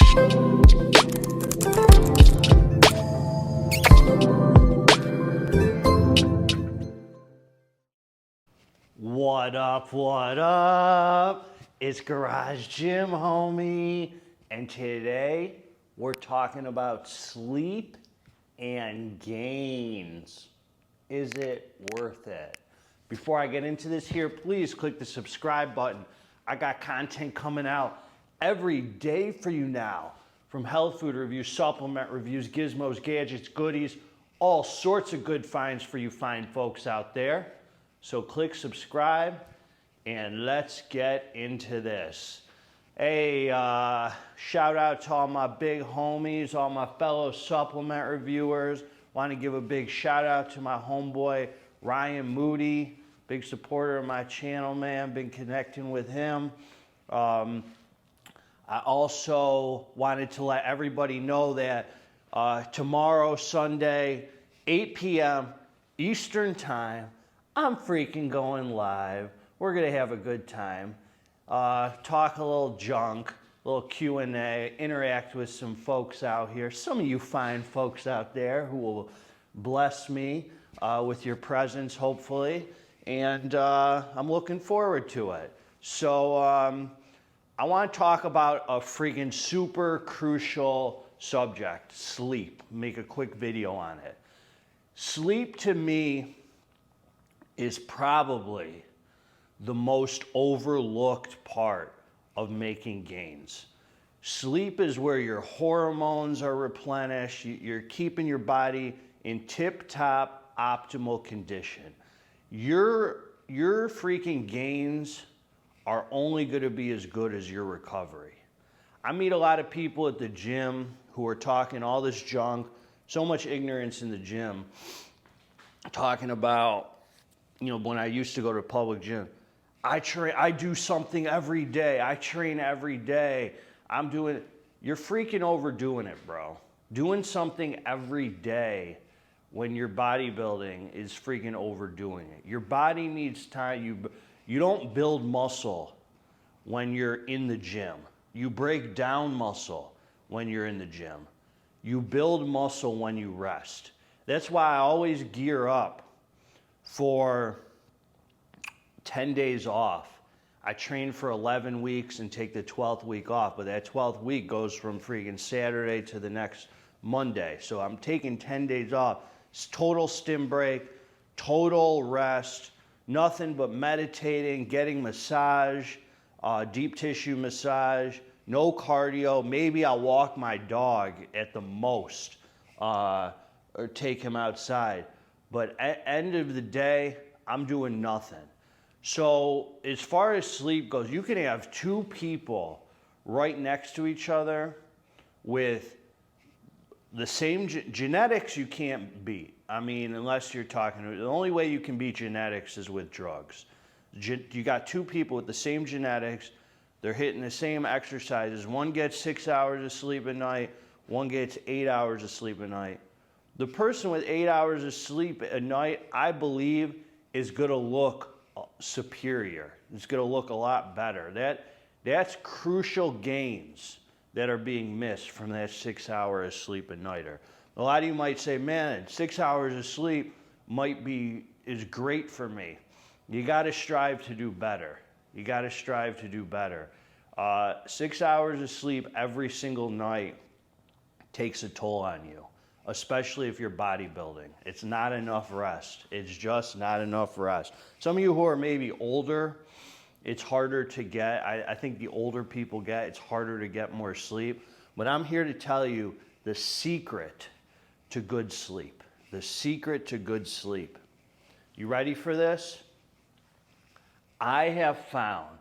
What up, what up? It's Garage Gym Homie, and today we're talking about sleep and gains. Is it worth it? Before I get into this here, please click the subscribe button. I got content coming out every day for you now, from health food reviews, supplement reviews, gizmos, gadgets, goodies, all sorts of good finds for you fine folks out there. So click subscribe and let's get into this. Hey, shout out to all my big homies, all my fellow supplement reviewers. Want to give a big shout out to my homeboy Ryan Moody, big supporter of my channel, man. Been connecting with him. I also wanted to let everybody know that tomorrow, Sunday, 8 p.m. Eastern Time, I'm freaking going live. We're gonna have a good time. Talk a little junk, a little Q&A, interact with some folks out here. Some of you fine folks out there who will bless me with your presence, hopefully. And I'm looking forward to it. So I wanna talk about a freaking super crucial subject, sleep. Make a quick video on it. Sleep to me is probably the most overlooked part of making gains. Sleep is where your hormones are replenished. You're keeping your body in tip-top optimal condition. Your freaking gains are only gonna be as good as your recovery. I meet a lot of people at the gym who are talking all this junk, so much ignorance in the gym, talking about, you know, when I used to go to a public gym, I do something every day. I train every day. You're freaking overdoing it, bro. Doing something every day when you're bodybuilding is freaking overdoing it. Your body needs time. You don't build muscle when you're in the gym. You break down muscle when you're in the gym. You build muscle when you rest. That's why I always gear up for 10 days off. I train for 11 weeks and take the 12th week off, but that 12th week goes from freaking Saturday to the next Monday. So I'm taking 10 days off. It's total stim break, total rest, nothing but meditating, getting massage, deep tissue massage, no cardio. Maybe I'll walk my dog at the most, or take him outside. But at the end of the day, I'm doing nothing. So as far as sleep goes, you can have two people right next to each other with the same genetics you can't beat. I mean, unless you're talking, the only way you can beat genetics is with drugs. You got two people with the same genetics, they're hitting the same exercises. One gets 6 hours of sleep a night, one gets 8 hours of sleep a night. The person with 8 hours of sleep a night, I believe, is gonna look superior. It's gonna look a lot better. That's crucial gains that are being missed from that 6 hours of sleep a nighter. A lot of you might say, man, 6 hours of sleep is great for me. You gotta strive to do better. You gotta strive to do better. 6 hours of sleep every single night takes a toll on you, especially if you're bodybuilding. It's not enough rest. It's just not enough rest. Some of you who are maybe older, it's harder to get. I think the older people it's harder to get more sleep. But I'm here to tell you the secret to good sleep. The secret to good sleep. You ready for this? I have found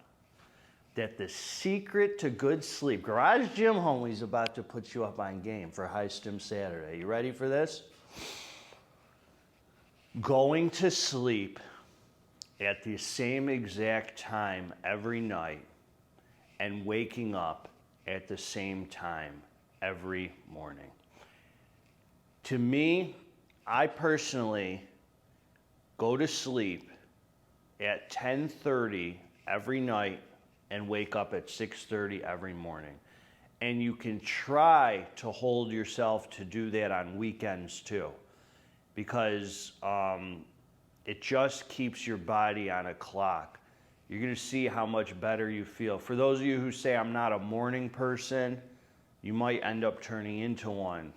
that the secret to good sleep, Garage Gym Homie's about to put you up on game for High Stim Saturday. You ready for this? Going to sleep at the same exact time every night and waking up at the same time every morning. To me, I personally go to sleep at 10:30 every night and wake up at 6:30 every morning. And you can try to hold yourself to do that on weekends too, because it just keeps your body on a clock. You're gonna see how much better you feel. For those of you who say, I'm not a morning person, you might end up turning into one.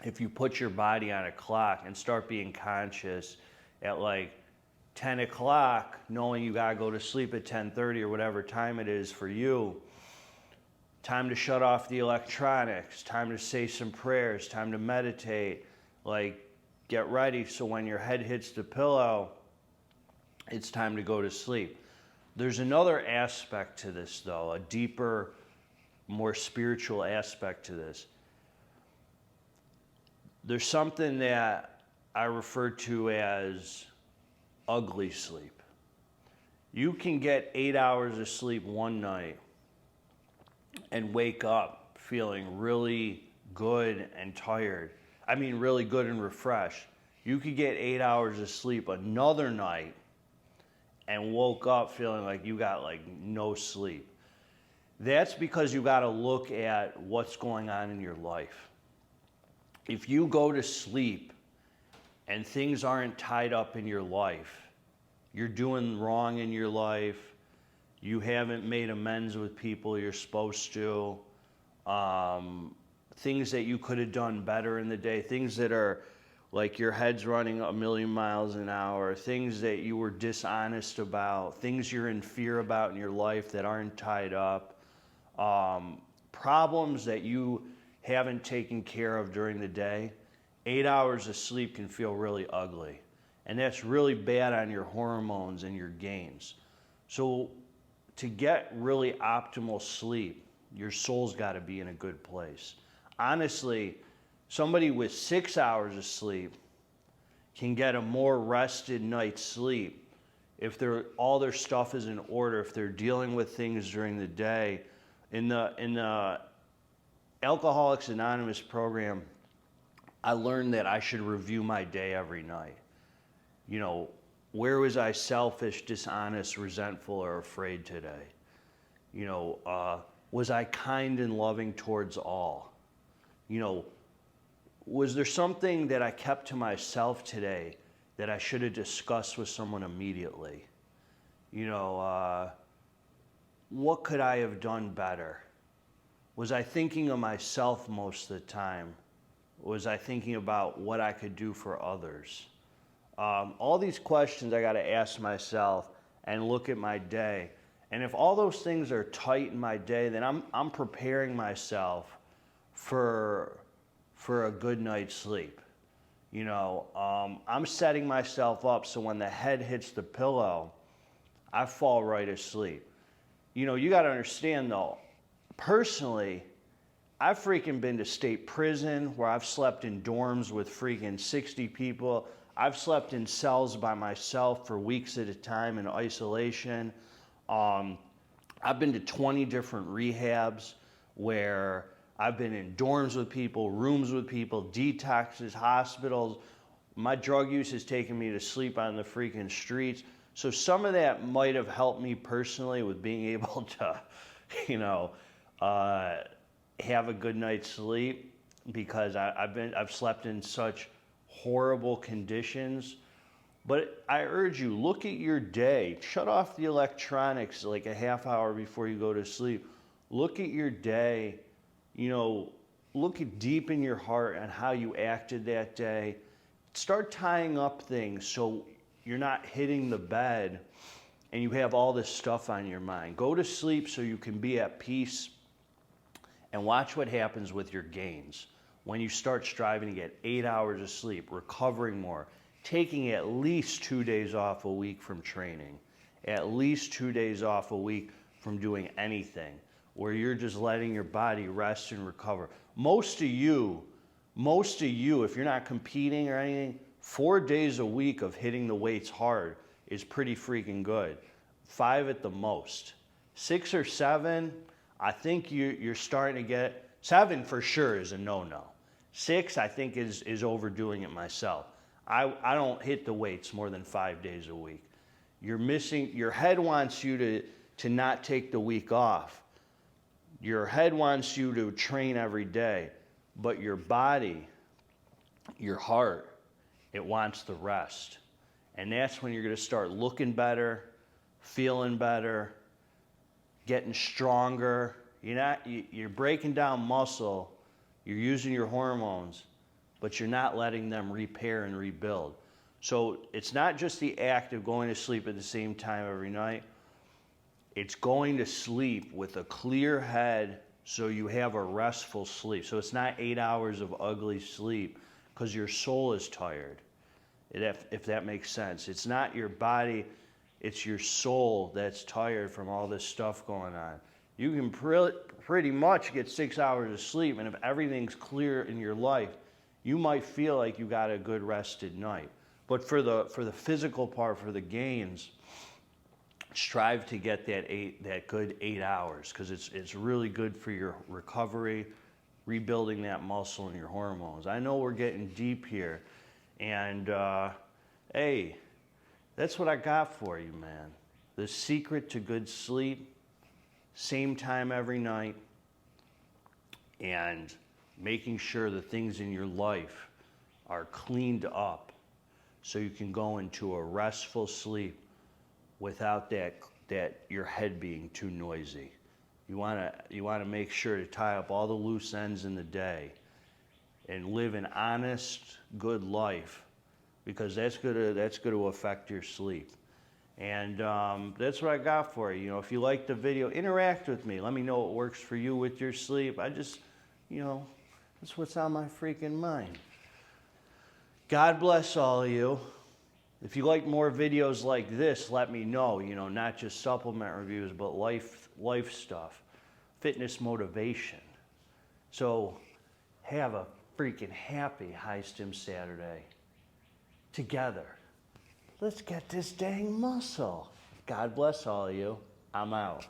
If you put your body on a clock and start being conscious at like 10 o'clock, knowing you gotta go to sleep at 10:30 or whatever time it is for you, time to shut off the electronics, time to say some prayers, time to meditate, like get ready so when your head hits the pillow, it's time to go to sleep. There's another aspect to this though, a deeper, more spiritual aspect to this. There's something that I refer to as ugly sleep. You can get 8 hours of sleep one night and wake up feeling really good and tired. I mean, really good and refreshed. You could get 8 hours of sleep another night and woke up feeling like you got like no sleep. That's because you got to look at what's going on in your life. If you go to sleep and things aren't tied up in your life, you're doing wrong in your life, you haven't made amends with people you're supposed to, things that you could have done better in the day, things that are like your head's running a million miles an hour, things that you were dishonest about, things you're in fear about in your life that aren't tied up, problems that you haven't taken care of during the day, 8 hours of sleep can feel really ugly. And that's really bad on your hormones and your gains. So to get really optimal sleep, your soul's got to be in a good place. Honestly, somebody with 6 hours of sleep can get a more rested night's sleep if all their stuff is in order, if they're dealing with things during the day. In the Alcoholics Anonymous program, I learned that I should review my day every night. You know, where was I selfish, dishonest, resentful, or afraid today? You know, was I kind and loving towards all? You know, was there something that I kept to myself today that I should have discussed with someone immediately? You know, what could I have done better? Was I thinking of myself most of the time? Was I thinking about what I could do for others? All these questions I got to ask myself and look at my day. And if all those things are tight in my day, then I'm preparing myself for a good night's sleep. You know, I'm setting myself up so when the head hits the pillow, I fall right asleep. You know, you got to understand though, personally, I've freaking been to state prison where I've slept in dorms with freaking 60 people. I've slept in cells by myself for weeks at a time in isolation. I've been to 20 different rehabs where I've been in dorms with people, rooms with people, detoxes, hospitals. My drug use has taken me to sleep on the freaking streets. So some of that might have helped me personally with being able to, you know, have a good night's sleep, because I've slept in such horrible conditions. But I urge you, look at your day. Shut off the electronics like a half hour before you go to sleep. Look at your day. You know, look deep in your heart on how you acted that day. Start tying up things so you're not hitting the bed and you have all this stuff on your mind. Go to sleep so you can be at peace, and watch what happens with your gains. When you start striving to get 8 hours of sleep, recovering more, taking at least 2 days off a week from training, at least 2 days off a week from doing anything, where you're just letting your body rest and recover. Most of you, if you're not competing or anything, 4 days a week of hitting the weights hard is pretty freaking good. 5 at the most. 6 or 7, I think you're starting to get, 7 for sure is a no-no. 6, I think is overdoing it myself. I don't hit the weights more than 5 days a week. You're missing, your head wants you to not take the week off. Your head wants you to train every day, but your body, your heart, it wants the rest. And that's when you're going to start looking better, feeling better, getting stronger. You're breaking down muscle, you're using your hormones, but you're not letting them repair and rebuild. So it's not just the act of going to sleep at the same time every night. It's going to sleep with a clear head so you have a restful sleep. So it's not 8 hours of ugly sleep because your soul is tired, if that makes sense. It's not your body, it's your soul that's tired from all this stuff going on. You can pretty much get 6 hours of sleep, and if everything's clear in your life, you might feel like you got a good rested night. But for the physical part, for the gains, strive to get that good 8 hours, because it's really good for your recovery, rebuilding that muscle and your hormones. I know we're getting deep here, and hey, that's what I got for you, man. The secret to good sleep, same time every night, and making sure the things in your life are cleaned up so you can go into a restful sleep without that your head being too noisy. You want to make sure to tie up all the loose ends in the day and live an honest, good life, because that's going to affect your sleep. And that's what I got for you. If you like the video, interact with me. Let me know what works for you with your sleep. That's what's on my freaking mind. God bless all of you. If you like more videos like this, let me know. Not just supplement reviews, but life stuff, fitness motivation. So have a freaking happy High Stim Saturday together. Let's get this dang muscle. God bless all of you. I'm out.